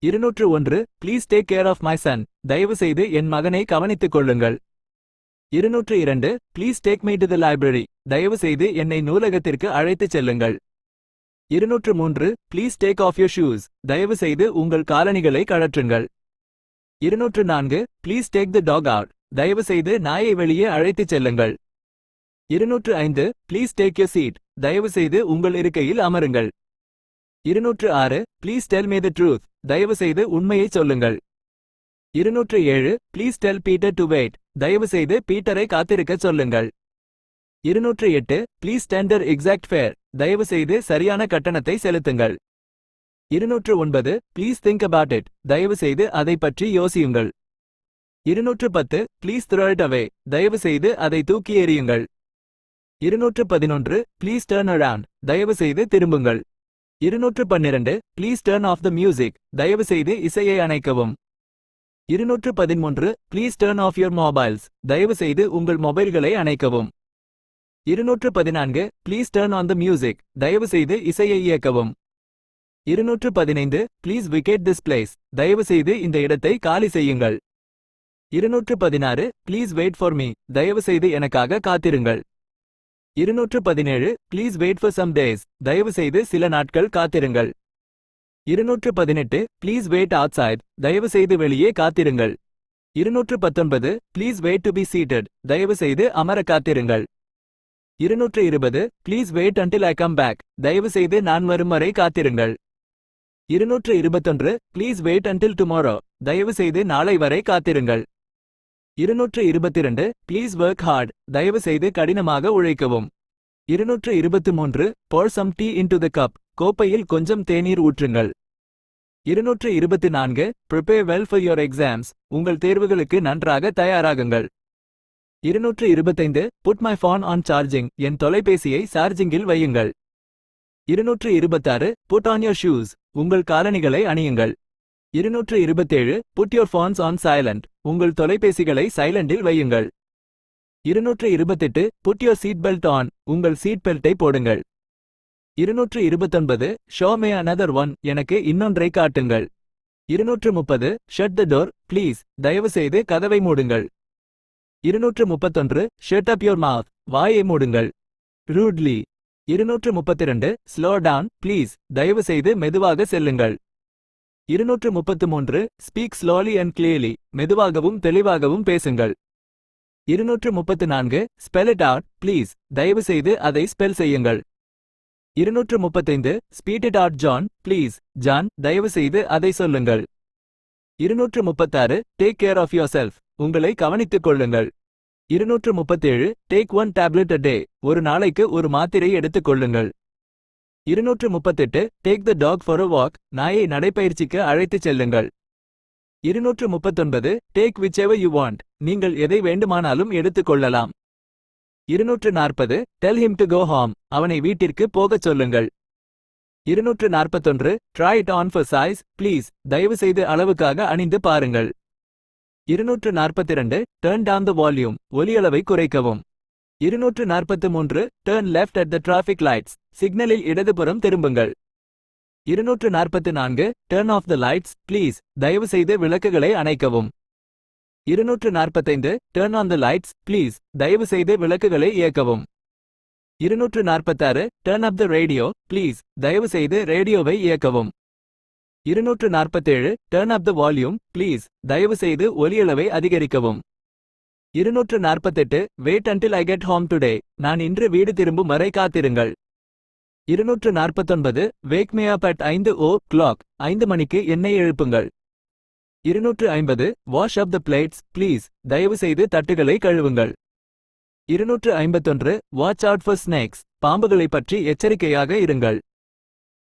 201 please take care of my son. தயவு செய்து என் மகனை கவனித்துக் கொள்ளுங்கள். 202 please take me to the library. தயவு செய்து என்னை நூலகத்திற்கு அழைத்துச் செல்லுங்கள். 203 please take off your shoes. தயவு செய்து உங்கள் காலணிகளை கழற்றுங்கள். 204 please take the dog out. தயவு செய்து நாயை வெளியே அழைத்துச் செல்லுங்கள். 205 ப்ளீஸ் டேக் யுவர் சீட். தயவு செய்து உங்கள் இருக்கையில் அமருங்கள். 206 please tell me the truth. தயவு செய்து உண்மையைச் சொல்லுங்கள். 207 please tell Peter to wait. தயவு செய்து பீட்டரை காத்திருக்கச் சொல்லுங்கள். 208 ப்ளீஸ் டெண்டர் எக்ஸாக்ட் ஃபேர். தயவு செய்து சரியான கட்டணத்தை செலுத்துங்கள். 209 ப்ளீஸ் திங்க் அபவுட் இட். தயவு செய்து அதை பற்றி யோசியுங்கள். 210 ப்ளீஸ் த்ரோ இட் அவே. தயவு செய்து அதை தூக்கி எறியுங்கள். 211 ப்ளீஸ் டர்ன் அரவுண்ட். தயவு செய்து திரும்புங்கள். 212 please turn off the music. தயவு செய்து இசையை அணைக்கவும். 213 please turn off your mobiles. தயவு செய்து உங்கள் மொபைல்களை அணைக்கவும். 214 please turn on the music. தயவு செய்து இசையை இயக்கவும். 215 ப்ளீஸ் விக்கெட் திஸ் பிளேஸ். தயவு செய்து இந்த இடத்தை காலி செய்யுங்கள். 216 ப்ளீஸ் வெயிட் ஃபார் மீ. தயவு செய்து எனக்காக காத்திருங்கள். 217 please wait for some days. தயவு செய்து சில நாட்கள் காத்திருங்கள். 218 ப்ளீஸ் வெயிட் அவுட்சைட். தயவு செய்து வெளியே காத்திருங்கள். 219 please wait to be seated. தயவு செய்து அமர காத்திருங்கள். 220 please wait until I come back. தயவு செய்து நான் வரும் வரை காத்திருங்கள். 221 ப்ளீஸ் வெயிட் அன்டில் டுமாரோ. தயவு செய்து நாளை வரை காத்திருங்கள். 222 ப்ளீஸ் ஒர்க் ஹார்ட். தயவு செய்து கடினமாக உழைக்கவும். 223 pour some tea into the cup. கோப்பையில் கொஞ்சம் தேநீர் ஊற்றுங்கள். 224 prepare well for your exams. உங்கள் தேர்வுகளுக்கு நன்றாக தயாராகுங்கள். 225 put my phone on charging. என் தொலைபேசியை சார்ஜிங்கில் வையுங்கள். 226 put on your shoes. உங்கள் காலணிகளை அணியுங்கள். 227 put your phones on silent. உங்கள் தொலைபேசிகளை சைலண்டில் வையுங்கள். 228 put your seat belt on. உங்கள் சீட் பெல்ட்டை போடுங்கள். 229 show me another one. எனக்கு இன்னொன்றை காட்டுங்கள். 230 shut the door, please. தயவு செய்து கதவை மூடுங்கள். 231 shut up your mouth. வாயை மூடுங்கள். rudely. 232 slow down, please. தயவு செய்து மெதுவாக செல்லுங்கள். 233 speak slowly and clearly. மெதுவாகவும் தெளிவாகவும் பேசுங்கள். 234 spell it out, please. தயவு செய்து அதை ஸ்பெல் செய்யுங்கள். 235 speak it out John, please. John, தயவு செய்து அதை சொல்லுங்கள். 236 take care of yourself. உங்களை கவனித்துக் கொள்ளுங்கள். 237 take one tablet a day. ஒரு நாளைக்கு ஒரு மாத்திரை எடுத்துக் கொள்ளுங்கள். 238 take the dog for a walk. நாயை நடைப்பயிற்சிக்கு அழைத்துச் செல்லுங்கள். 239 take whichever you want. நீங்கள் எதை வேண்டுமானாலும் எடுத்துக் கொள்ளலாம். 240 tell him to go home. அவனை வீட்டிற்கு போகச் சொல்லுங்கள். 241 try it on for size, please. தயவு செய்து அளவுக்காக அணிந்து பாருங்கள். 242 turn down the volume. ஒலியளவை குறைக்கவும். 243 turn left at the traffic lights. சிக்னலில் இடதுபுறம் திரும்புங்கள். 244 turn off the lights, please. தயவு செய்து விளக்குகளை அணைக்கவும். 245 turn on the lights, please. தயவு செய்து விளக்குகளை இயக்கவும். 246 turn up the radio, please. தயவு செய்து ரேடியோவை இயக்கவும். 247 turn up the volume, please. தயவு செய்து ஒலியளவை அதிகரிக்கவும். 248 wait until I get home today. நான் இன்று வீடு திரும்பும் வரை காத்திருங்கள். 249 wake me up at 5 o'clock. 5 மணிக்கு என்னை எழுப்புங்கள். 250 wash up the plates, please. தயவு செய்து தட்டுகளை கழுவுங்கள். 251 watch out for snakes. பாம்புகளை பற்றி எச்சரிக்கையாக இருங்கள்.